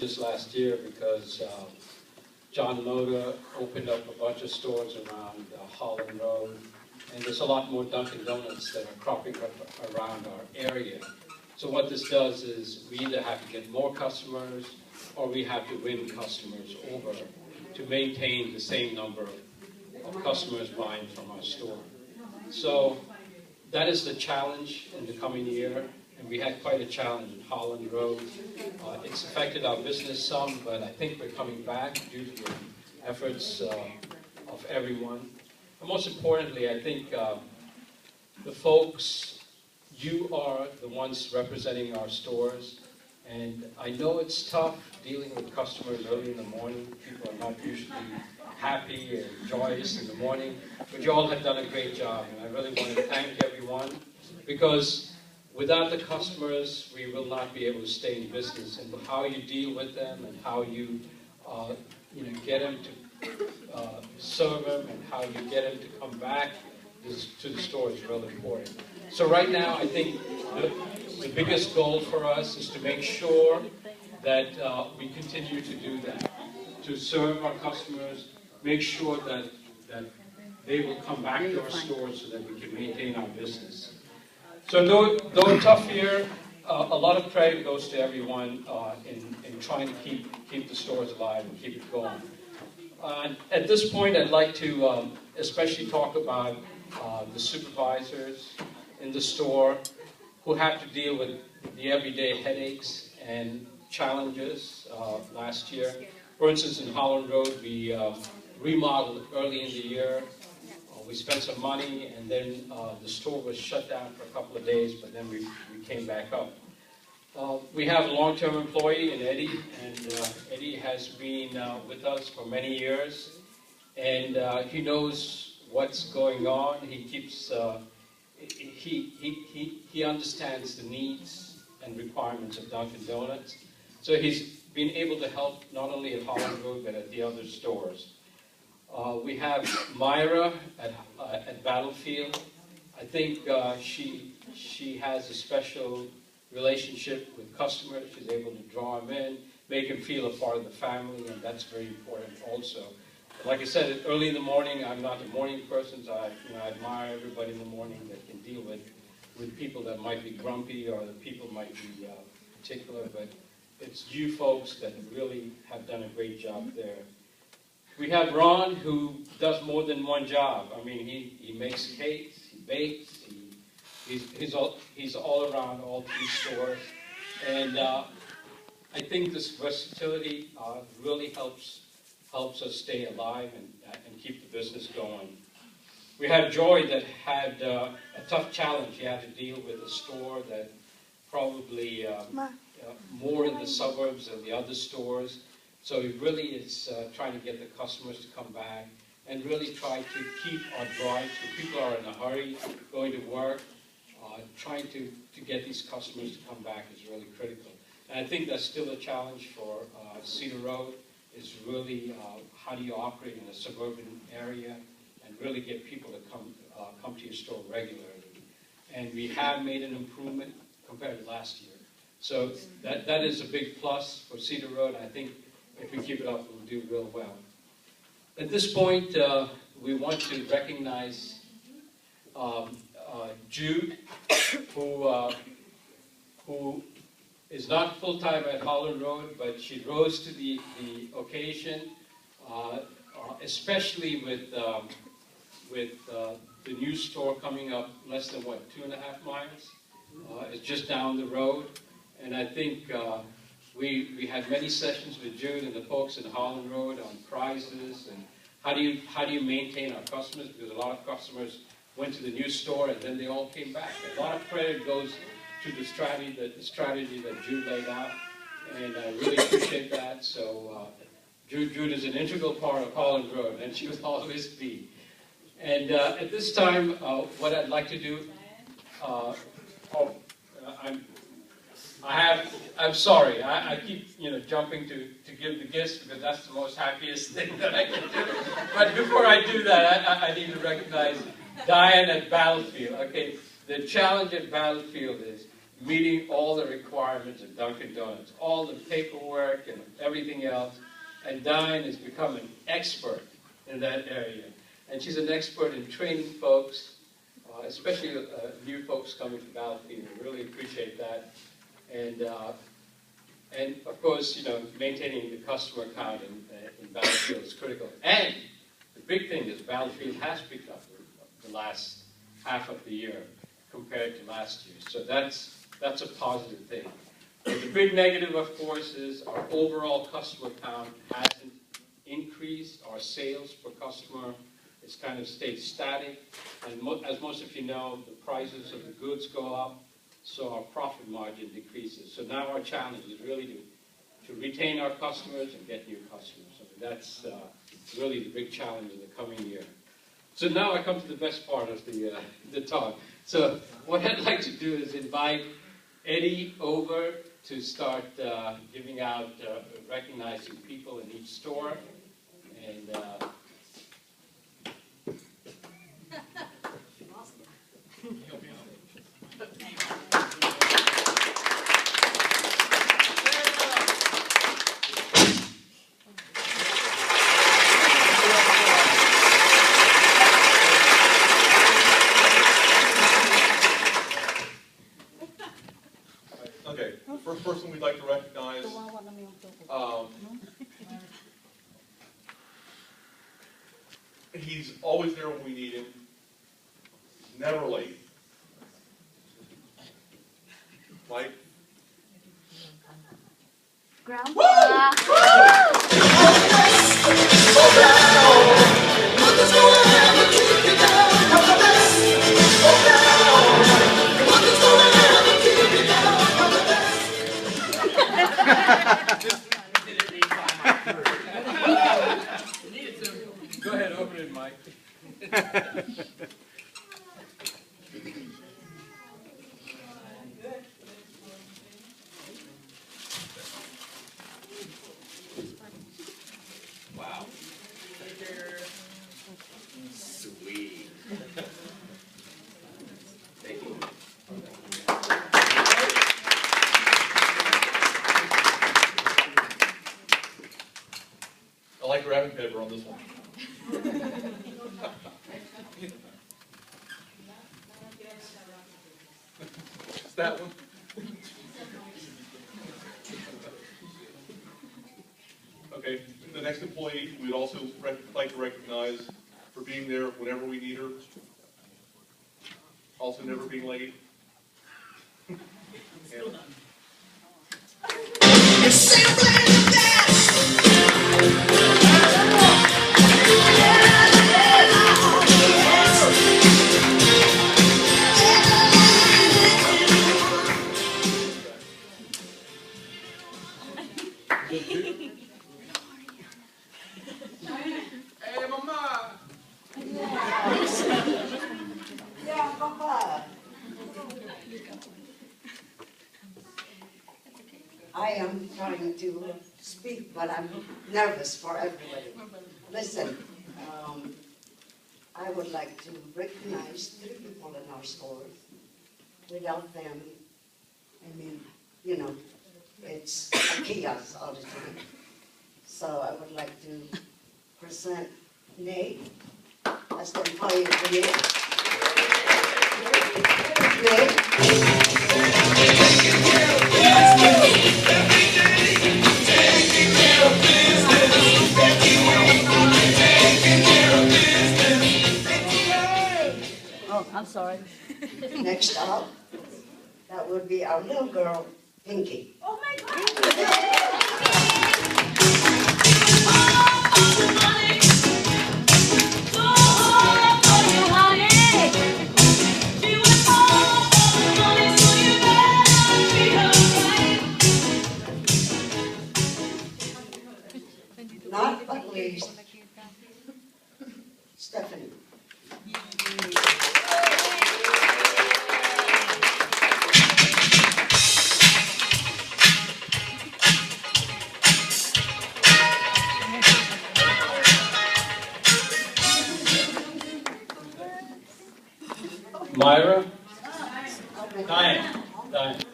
This last year because John Loder opened up a bunch of stores around Holland Road, and there's a lot more Dunkin' Donuts that are cropping up around our area. So what this does is we either have to get more customers or we have to win customers over to maintain the same number of customers buying from our store. So that is the challenge in the coming year, and we had quite a challenge in Holland Road. It's affected our business some, but I think we're coming back due to the efforts of everyone. And most importantly, I think the folks, you are the ones representing our stores, and I know it's tough dealing with customers early in the morning. People are not usually happy and joyous in the morning, but you all have done a great job, and I really want to thank everyone, because without the customers, we will not be able to stay in business. And how you deal with them and how you, get them to serve them and how you get them to come back to the store is really important. So right now, I think the biggest goal for us is to make sure that we continue to do that, to serve our customers, make sure that they will come back to our stores so that we can maintain our business. So though a tough year, a lot of credit goes to everyone in trying to keep the stores alive and keep it going. At this point, I'd like to especially talk about the supervisors in the store who have to deal with the everyday headaches and challenges last year. For instance, in Holland Road, we remodeled early in the year. We spent some money, and then the store was shut down for a couple of days, but then we came back up. We have a long-term employee in Eddie, and Eddie has been with us for many years, and he knows what's going on. He keeps, he understands the needs and requirements of Dunkin' Donuts. So he's been able to help not only at Holland Road, but at the other stores. We have Myra at Battlefield. I think she has a special relationship with customers. She's able to draw them in, make them feel a part of the family, and that's very important also. But like I said, early in the morning, I'm not a morning person, so I admire everybody in the morning that can deal with people that might be grumpy or the people might be particular, but it's you folks that really have done a great job there. We have Ron, who does more than one job. I mean, he makes cakes, he bakes, he's all around all three stores. And I think this versatility really helps us stay alive and keep the business going. We have Joy that had a tough challenge. He had to deal with a store that probably more in the suburbs than the other stores. So it really is trying to get the customers to come back and really try to keep our drives. When people are in a hurry, going to work, trying to get these customers to come back is really critical. And I think that's still a challenge for Cedar Road, is really how do you operate in a suburban area and really get people to come to your store regularly. And we have made an improvement compared to last year. So that is a big plus for Cedar Road. I think if we keep it up, we'll do real well. At this point, we want to recognize Jude, who is not full-time at Holland Road, but she rose to the occasion, especially with the new store coming up less than, 2.5 miles? It's just down the road. And I think we had many sessions with Jude and the folks in Holland Road on prizes and how do you maintain our customers, because a lot of customers went to the new store and then they all came back. A lot of credit goes to the strategy that Jude laid out, and I really appreciate that. So Jude is an integral part of Holland Road, and she will always be. And at this time, what I'd like to do, I'm sorry, I keep jumping to give the gifts because that's the most happiest thing that I can do. But before I do that, I need to recognize Diane at Battlefield. Okay, the challenge at Battlefield is meeting all the requirements of Dunkin' Donuts, all the paperwork and everything else. And Diane has become an expert in that area. And she's an expert in training folks, especially new folks coming to Battlefield. I really appreciate that. And of course, you know, maintaining the customer count in Battlefield is critical. And the big thing is Battlefield has picked up the last half of the year compared to last year. So that's a positive thing. But the big negative, of course, is our overall customer count hasn't increased. Our sales per customer has kind of stayed static. And as most of you know, the prices of the goods go up, so our profit margin decreases. So now our challenge is really to retain our customers and get new customers. So that's really the big challenge in the coming year. So now I come to the best part of the talk. So what I'd like to do is invite Eddie over to start giving out, recognizing people in each store. And okay, the first person we'd like to recognize, he's always there when we need him. He's never late. Mike? Grandpa. go ahead, open it, Mike. Wow. Sweet. Thank you. I like wrapping paper on this one. Is that one? Okay, the next employee we'd also like to recognize for being there whenever we need her. Also never being late. Anna. Hey, Mama! Yeah, Papa. I am trying to speak, but I'm nervous for everybody. Listen, I would like to recognize 3 people in our stores. Without them, I mean, you know, it's a chaos all the time. So I would like to present Nate as the employee of the year. Oh, I'm sorry. Next up, that would be our little girl, Pinky. Oh my God! Not but least, Stephanie. Myra? Okay. Diane. Diane.